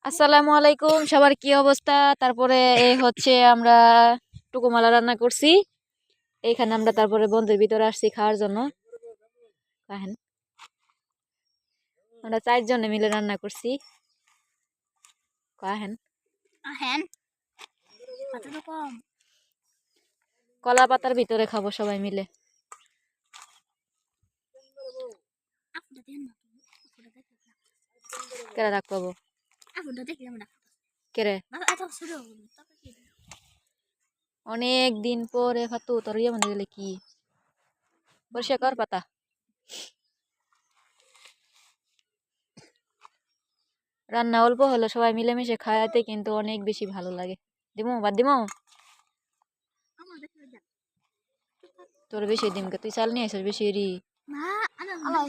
আসসালামু আলাইকুম, সবার কি অবস্থা? তারপরে এই হচ্ছে আমরা টুকুমালা রান্না করছি। এইখানে আমরা তারপরে বন্ধুর ভিতরে আসছি খাওয়ার জন্য। কাহেন আমরা 4 জনে মিলে রান্না করছি। কাহেন আহেন কত রকম কলা পাতার ভিতরে খাবো সবাই মিলে। আপুটা দেন না কেরা রাখ পাবো আপুটা দেখলে আমরা কেরে বাবা এত ছোট তারপর কি অনেক দিন পরে ফাতু তোর ইয়ে মনে গেলে কি পরিষ্কার কর পাতা। রান্না অল্প হলো, সবাই মিলেমিশে খাওয়াতে কিন্তু অনেক বেশি ভালো লাগে। দিমু বাদ দিমু আমার দেখলে দেন তোর বেশি দিমকে, তুই চাল নিয়ে আসিস বেশি রি। না আল্লাহ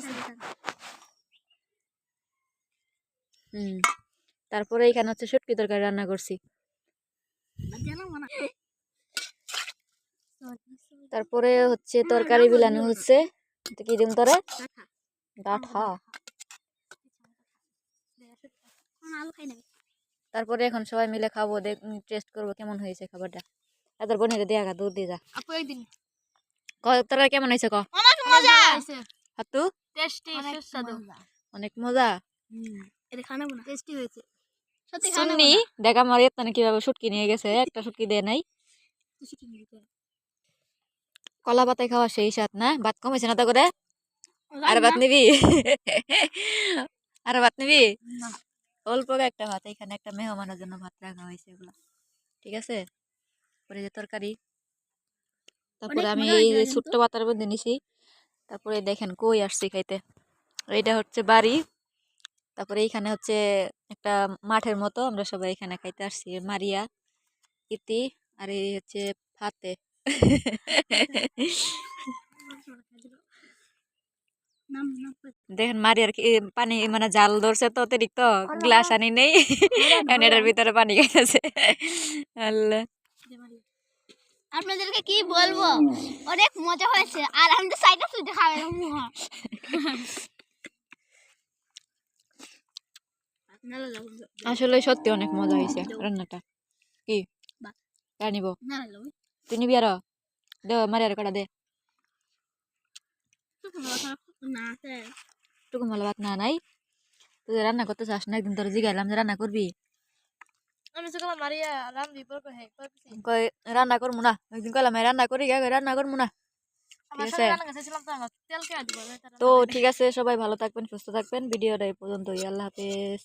তারপরে এখানে হচ্ছে শুটকি তরকারি রান্না করছি। জানো না তারপরে হচ্ছে তরকারি বিলানো হচ্ছে। কি দিম তোরে? ডাঠা। আলু খাই না তারপরে এখন সবাই মিলে খাবো, টেস্ট করবো কেমন হয়েছে খাবারটা। এদের বোনের দিয়ে আগা দুধ দিয়ে যা। আপু একদিন তরকারি কেমন হয়েছে ক? অনেক মজা হইছে হাতু টেস্টি সুস্বাদু অনেক মজা। এটা খানা না টেস্টি হয়েছে সত্যি খানা শুননি দেখ আমার এতনে কিভাবে শুটকি নিয়ে গেছে, একটা শুটকি দেয় নাই। কলা পাতায় খাওয়া সেই স্বাদ না? ভাত কমেছে না তো করে? আর ভাত নিবি? আর ভাত নিবি? অল্প একটা ভাত, এখানে একটা মেহমানের জন্য ভাত রাখা হয়েছে এগুলা। ঠিক আছে, পরে যে তরকারি। তারপরে আমি এই যে ছোট্ট পাতার মধ্যে নিছি। তারপরে দেখেন কই আসছি খাইতে। এইটা হচ্ছে বাড়ি। তারপরে এইখানে হচ্ছে একটা মাঠের মতো, আমরা সবাই এখানে খাইতে আসছি। মারিয়া, ইতি আর এই হচ্ছে ফাতে। দেখেন মারিয়ার পানি মানে জাল ধরছে তো অতিরিক্ত, গ্লাস আনি নেই, এটার ভিতরে পানি খাইতেছে। আল্লাহ, আপনাদেরকে কি বলবো, অনেক মজা হয়েছে। আর আমি তো সাইডে সুইটে খাবে আসলে সত্যি অনেক মজা হয়েছে রান্নাটা। কি নিব? তুই নিবি আরো? দে মারিয়ার কটা দে। টুকু ভালো ভাত না নাই, তুই রান্না করতে চাস না? একদিন তোর জিগাইলাম যে রান্না করবি, আমি সকালে মারিয়া রান্দি পর কই রান্না করবো না। একদিন কইলাম রান্না করি গে, রান্না করবো না। ঠিক আছে তো ঠিক আছে, সবাই ভালো থাকবেন, সুস্থ থাকবেন। ভিডিওটা এই পর্যন্তই। আল্লাহ হাফেজ।